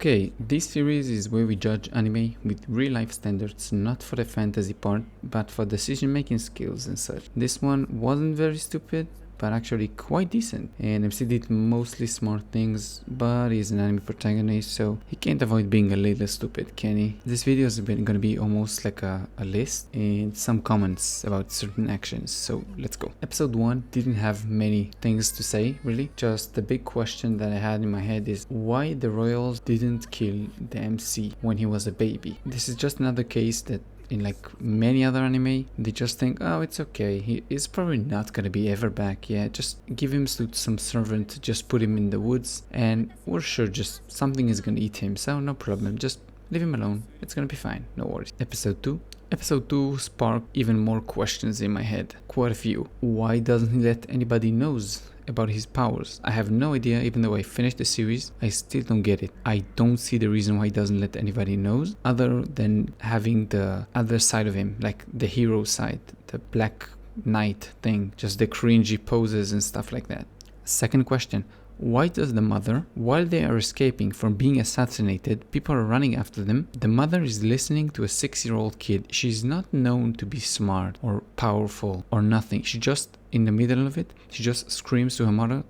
Okay, this series is where we judge anime with real life standards, not for the fantasy part, but for decision making skills and such. This one wasn't very stupid, but actually quite decent. And MC did mostly smart things, but he's an anime protagonist, so he can't avoid being a little stupid, can he? This video is gonna be almost like a list and some comments about certain actions, so let's go. Episode 1 didn't have many things to say, really. Just the big question that I had in my head is why the royals didn't kill the MC when he was a baby. This is just another case that in like many other anime, they just think, oh, it's okay, he is probably not gonna be ever back. Yeah, just give him to some servant, just put him in the woods, and we're sure just something is gonna eat him, so no problem, just leave him alone, it's gonna be fine, no worries. Episode 2 sparked even more questions in my head, quite a few. Why doesn't he let anybody knows about his powers? I have no idea. Even though I finished the series, I still don't get it. I don't see the reason why he doesn't let anybody knows, other than having the other side of him, like the hero side, the Black Knight thing, just the cringy poses and stuff like that. Second question, why does the mother, while they are escaping from being assassinated, people are running after them, the mother is listening to a 6-year-old kid. She's not known to be smart or powerful or nothing. She just, in the middle of it, she just screams to her mother,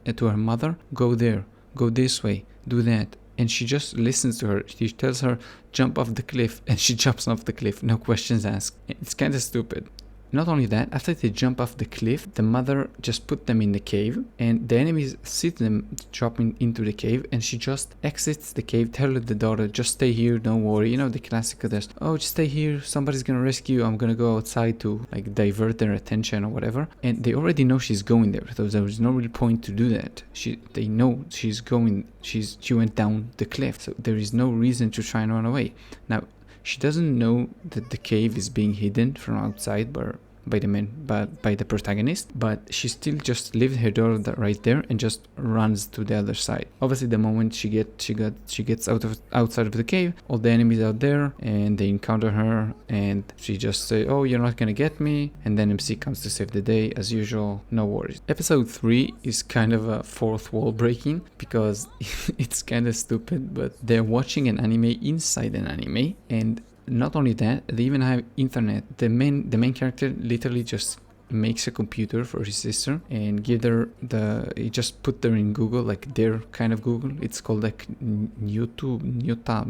go there, go this way, do that. And she just listens to her. She tells her, jump off the cliff, and she jumps off the cliff, no questions asked. It's kind of stupid. Not only that, after they jump off the cliff, the mother just put them in the cave, and the enemies see them dropping into the cave, and she just exits the cave, tells the daughter, just stay here, don't worry. You know, the classic of this, oh, just stay here, somebody's gonna rescue you, I'm gonna go outside to like divert their attention or whatever. And they already know she's going there, so there is no real point to do that. They know she's going, she went down the cliff, so there is no reason to try and run away. Now, she doesn't know that the cave is being hidden from outside by the protagonist, but she still just leaves her daughter right there and just runs to the other side. Obviously, the moment she gets outside of the cave, all the enemies out there and they encounter her, and she just say, "Oh, you're not gonna get me," and then MC comes to save the day as usual. No worries. Episode 3 is kind of a fourth wall breaking because it's kind of stupid, but they're watching an anime inside an anime, and not only that, they even have internet. The main character literally just makes a computer for his sister and he just put her in Google, like their kind of Google. It's called like YouTube. I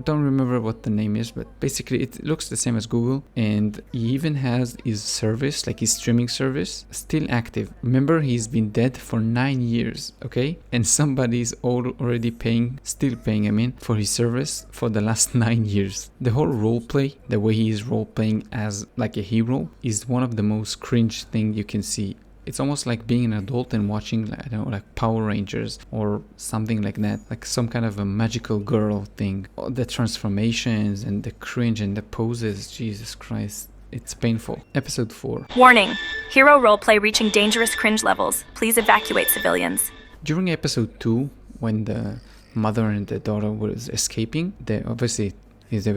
don't remember what the name is, but basically it looks the same as Google. And he even has his service, like his streaming service, still active. Remember, he's been dead for 9 years, okay? And somebody's already still paying, I mean, for his service for the last 9 years. The whole roleplay, the way he is roleplaying as like a hero, is one of the most cringe thing you can see. It's almost like being an adult and watching, I don't know, like Power Rangers or something like that, like some kind of a magical girl thing. The transformations and the cringe and the poses, Jesus Christ, it's painful. Episode 4. Warning, hero roleplay reaching dangerous cringe levels. Please evacuate civilians. During episode 2, when the mother and the daughter was escaping, they were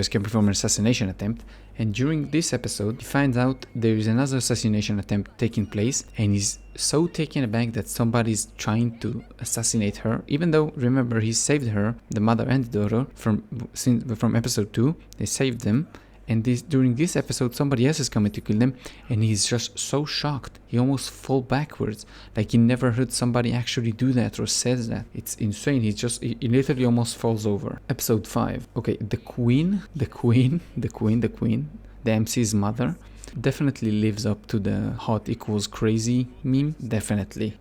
escaping from an assassination attempt. And during this episode, he finds out there is another assassination attempt taking place, and he's so taken aback that somebody's trying to assassinate her, even though, remember, he saved her, the mother and the daughter, from episode 2. They saved them, and during this episode, somebody else is coming to kill them, and he's just so shocked. He almost falls backwards, like he never heard somebody actually do that or says that. It's insane. He literally almost falls over. Episode 5. Okay, the queen, the MC's mother, definitely lives up to the hot equals crazy meme. Definitely.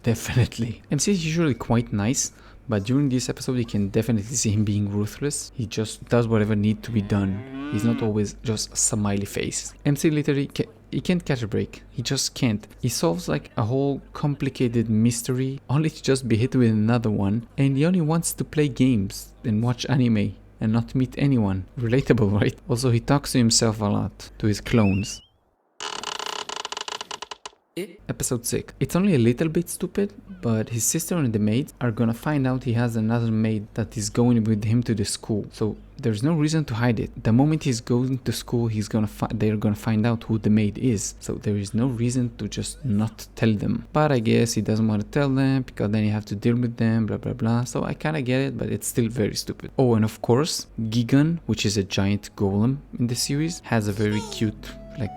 MC is usually quite nice, but during this episode, you can definitely see him being ruthless. He just does whatever needs to be done. He's not always just a smiley face. MC literally, he can't catch a break. He just can't. He solves like a whole complicated mystery, only to just be hit with another one. And he only wants to play games and watch anime and not meet anyone. Relatable, right? Also, he talks to himself a lot, to his clones. Episode 6. It's only a little bit stupid, but his sister and the maid are gonna find out he has another maid that is going with him to the school. So there's no reason to hide it. The moment he's going to school, they're gonna find out who the maid is. So there is no reason to just not tell them. But I guess he doesn't want to tell them because then you have to deal with them, blah blah blah. So I kind of get it, but it's still very stupid. Oh, and of course, Gigan, which is a giant golem in the series, has a very cute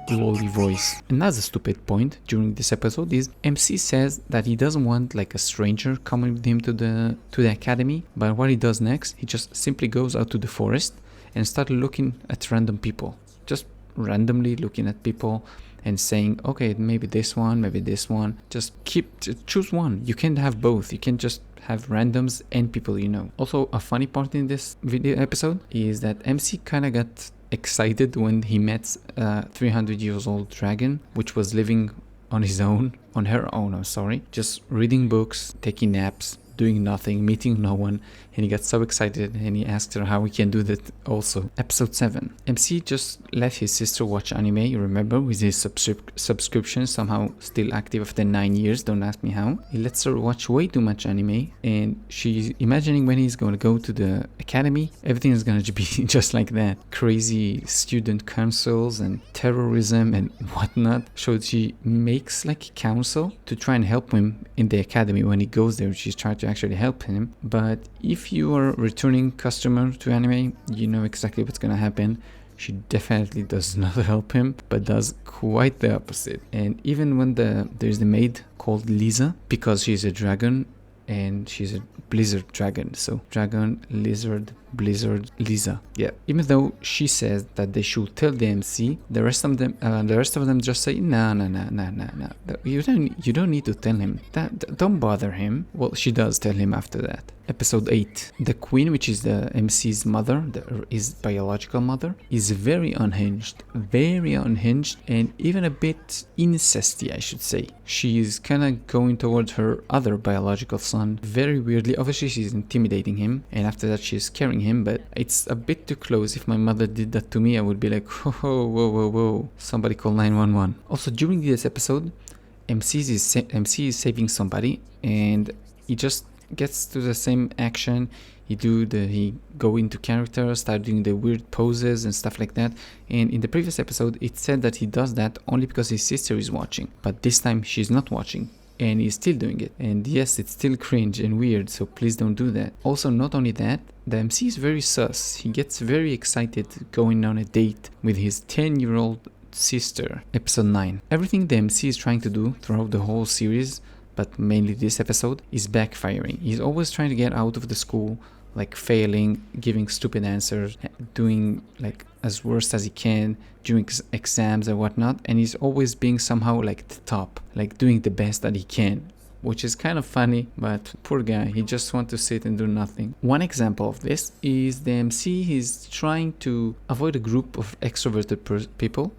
glowy voice. Another stupid point during this episode is MC says that he doesn't want a stranger coming with him to the academy, but what he does next, he just simply goes out to the forest and start looking at random people, just randomly looking at people and saying, okay, maybe this one, just choose one. You can't have both. You can't just have randoms and people you know. Also, a funny part in this video episode is that MC kind of got excited when he met a 300 years old dragon, which was living on her own, just reading books, taking naps, doing nothing, meeting no one, and he got so excited and he asked her how he can do that also. Episode 7. MC just let his sister watch anime, you remember, with his subscription somehow still active after 9 years, don't ask me how. He lets her watch way too much anime, and she's imagining when he's going to go to the academy, everything is going to be just like that. Crazy student councils and terrorism and whatnot. So she makes council to try and help him in the academy. When he goes there, she's trying to actually help him. But if you are a returning customer to anime, you know exactly what's gonna happen. She definitely does not help him, but does quite the opposite. And even when there's the maid called Lisa, because she's a dragon and she's a blizzard dragon, so dragon, lizard, blizzard, Lisa. Yeah. Even though she says that they should tell the MC, the rest of them just say no. You don't need to tell him. Don't bother him. Well, she does tell him after that. Episode 8. The queen, which is the MC's mother, his biological mother, is very unhinged, and even a bit incesty, I should say. She's kind of going towards her other biological son very weirdly. Obviously, she's intimidating him, and after that, she's scaring him, but it's a bit too close. If my mother did that to me, I would be like, whoa, somebody call 911. Also, during this episode, MC is saving somebody, and he just gets to the same action. He go into character, start doing the weird poses and stuff like that. And in the previous episode, it said that he does that only because his sister is watching, but this time she's not watching, and he's still doing it. And yes, it's still cringe and weird, so please don't do that. Also, not only that, the MC is very sus. He gets very excited going on a date with his 10-year-old sister. Episode 9. Everything the MC is trying to do throughout the whole series, but mainly this episode, is backfiring. He's always trying to get out of the school, failing, giving stupid answers, doing as worst as he can during exams and whatnot, and he's always being somehow the top, doing the best that he can, which is kind of funny, but poor guy, he just wants to sit and do nothing. One example of this is the MC. He's trying to avoid a group of extroverted people,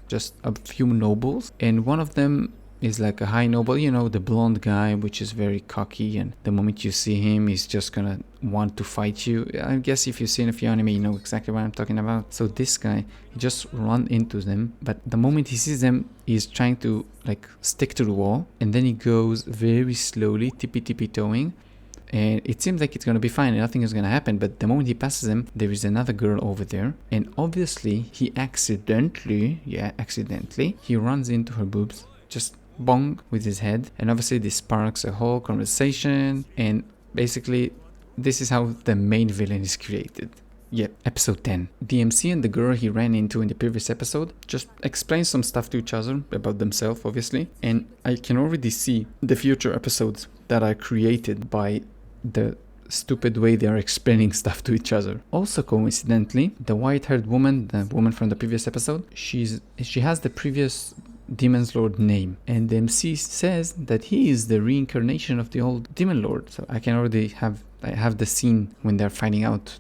just a few nobles, and one of them is a high noble, the blonde guy, which is very cocky, and the moment you see him, he's just gonna want to fight you. I guess if you've seen a few anime, you know exactly what I'm talking about. So this guy, he just run into them, but the moment he sees them, he's trying to stick to the wall, and then he goes very slowly, tippy-toeing, and it seems like it's gonna be fine and nothing is gonna happen. But the moment he passes him, there is another girl over there, and obviously he accidentally, he runs into her boobs, just bong with his head, and obviously this sparks a whole conversation, and basically this is how the main villain is created. Yep. Episode 10. The MC and the girl he ran into in the previous episode just explain some stuff to each other about themselves, obviously, and I can already see the future episodes that are created by the stupid way they are explaining stuff to each other. Also, coincidentally, the white-haired woman, the woman from the previous episode, she has the previous Demon's Lord name, and the MC says that he is the reincarnation of the old Demon Lord. So I can already have the scene when they're finding out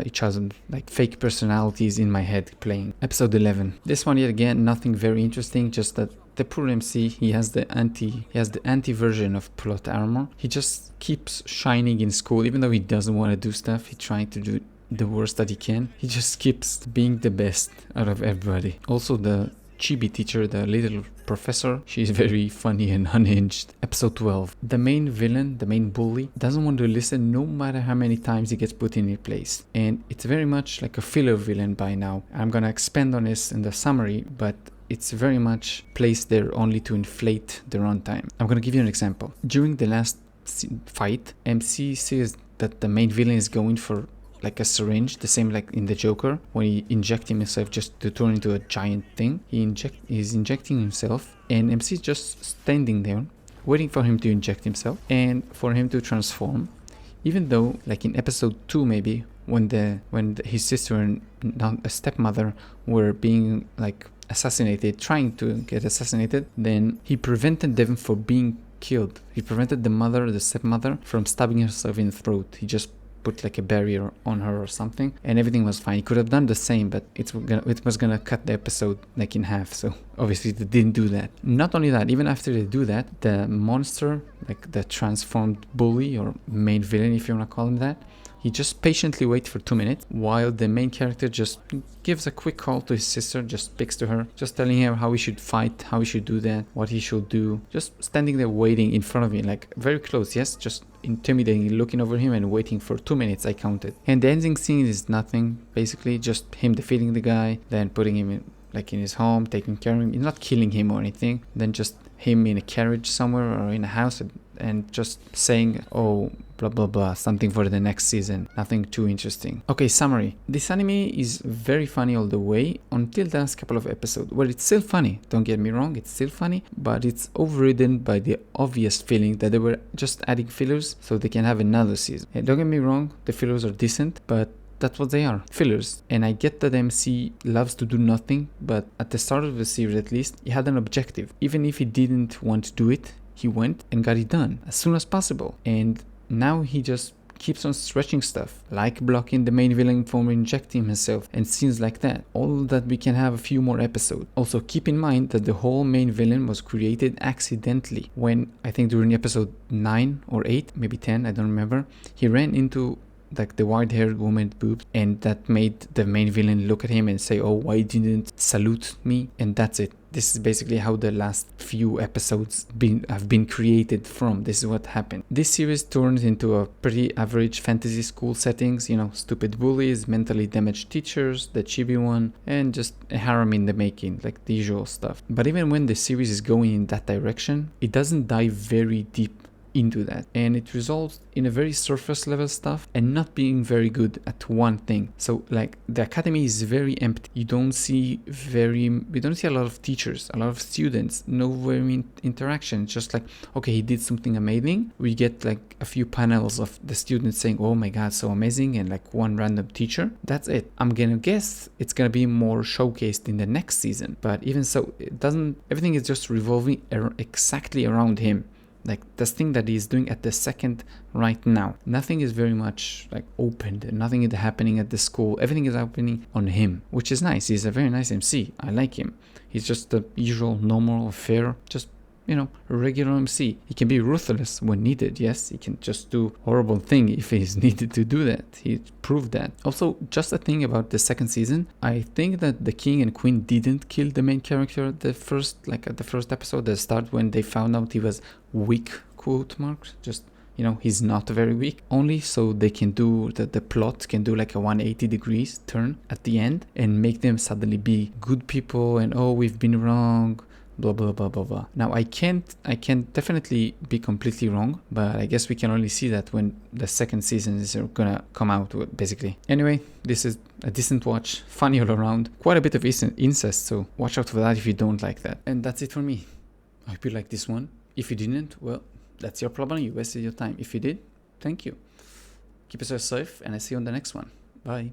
each other, fake personalities in my head playing. Episode 11. This one yet again, nothing very interesting, just that the poor MC, he has the anti version of plot armor. He just keeps shining in school, even though he doesn't want to do stuff. He's trying to do the worst that he can. He just keeps being the best out of everybody. Also, the chibi teacher, the little professor. She's very funny and unhinged. Episode 12. The main villain, the main bully, doesn't want to listen no matter how many times he gets put in his place. And it's very much like a filler villain by now. I'm gonna expand on this in the summary, but it's very much placed there only to inflate the runtime. I'm gonna give you an example. During the last fight, MC sees that the main villain is going for like a syringe, the same like in the Joker, when he injects himself just to turn into a giant thing. He's injecting himself, and MC is just standing there, waiting for him to inject himself and for him to transform. Even though, like in episode 2 maybe, when his sister and a stepmother were being like assassinated, trying to get assassinated, then he prevented them from being killed. He prevented the stepmother, from stabbing herself in the throat. He just put like a barrier on her or something, and everything was fine. He could have done the same, but it was gonna cut the episode like in half, so obviously they didn't do that. Not only that, even after they do that, the monster, like the transformed bully or main villain, if you want to call him that, he just patiently waits for 2 minutes while the main character just gives a quick call to his sister, just speaks to her, just telling her how he should fight, how he should do that, what he should do. Just standing there waiting in front of him, like very close, yes, just intimidating, looking over him and waiting for 2 minutes, I counted. And the ending scene is nothing, basically, just him defeating the guy, then putting him in his home, taking care of him, not killing him or anything, then just him in a carriage somewhere or in a house and just saying, oh, blah blah blah, something for the next season. Nothing too interesting. Okay, summary. This anime is very funny all the way until the last couple of episodes, where it's still funny. Don't get me wrong, it's still funny, but it's overridden by the obvious feeling that they were just adding fillers so they can have another season. And don't get me wrong, the fillers are decent, but that's what they are, fillers. And I get that MC loves to do nothing, but at the start of the series at least, he had an objective. Even if he didn't want to do it, he went and got it done as soon as possible. And now he just keeps on stretching stuff, like blocking the main villain from injecting himself and scenes like that. All that we can have a few more episodes. Also keep in mind that the whole main villain was created accidentally when, I think during episode 9 or 8, maybe 10, I don't remember, he ran into like the white-haired woman's boobs, and that made the main villain look at him and say, oh, why didn't salute me? And that's it. This is basically how the last few episodes have been created from. This is what happened. This series turns into a pretty average fantasy school settings, you know, stupid bullies, mentally damaged teachers, the chibi one, and just a harem in the making, like the usual stuff. But even when the series is going in that direction, it doesn't dive very deep into that, and it results in a very surface level stuff and not being very good at one thing. So like the academy is very empty. We don't see a lot of teachers, a lot of students, no very interaction. Just like, okay, he did something amazing. We get like a few panels of the students saying, oh my god, so amazing, and like one random teacher. That's it. I'm gonna guess it's gonna be more showcased in the next season, but even so, everything is just revolving exactly around him. Like this thing that he's doing at the second right now. Nothing is very much like opened. Nothing is happening at the school. Everything is happening on him, which is nice. He's a very nice MC. I like him. He's just the usual, normal, fair, just, you know, a regular MC. He can be ruthless when needed. Yes, he can just do horrible thing if he's needed to do that. He proved that. Also, just a thing about the second season, I think that the king and queen didn't kill the main character at the first episode, the start, when they found out he was weak, quote marks, just, you know, he's not very weak, only so they can do the plot can do like a 180 degrees turn at the end and make them suddenly be good people and, oh, we've been wrong, blah blah blah blah blah. Now I can definitely be completely wrong, but I guess we can only see that when the second season is gonna come out, basically. Anyway, this is a decent watch, funny all around, quite a bit of incest, so watch out for that if you don't like that. And that's it for me. I hope you liked this one. If you didn't, well, that's your problem. You wasted your time. If you did, thank you. Keep yourself safe, and I see you on the next one. Bye.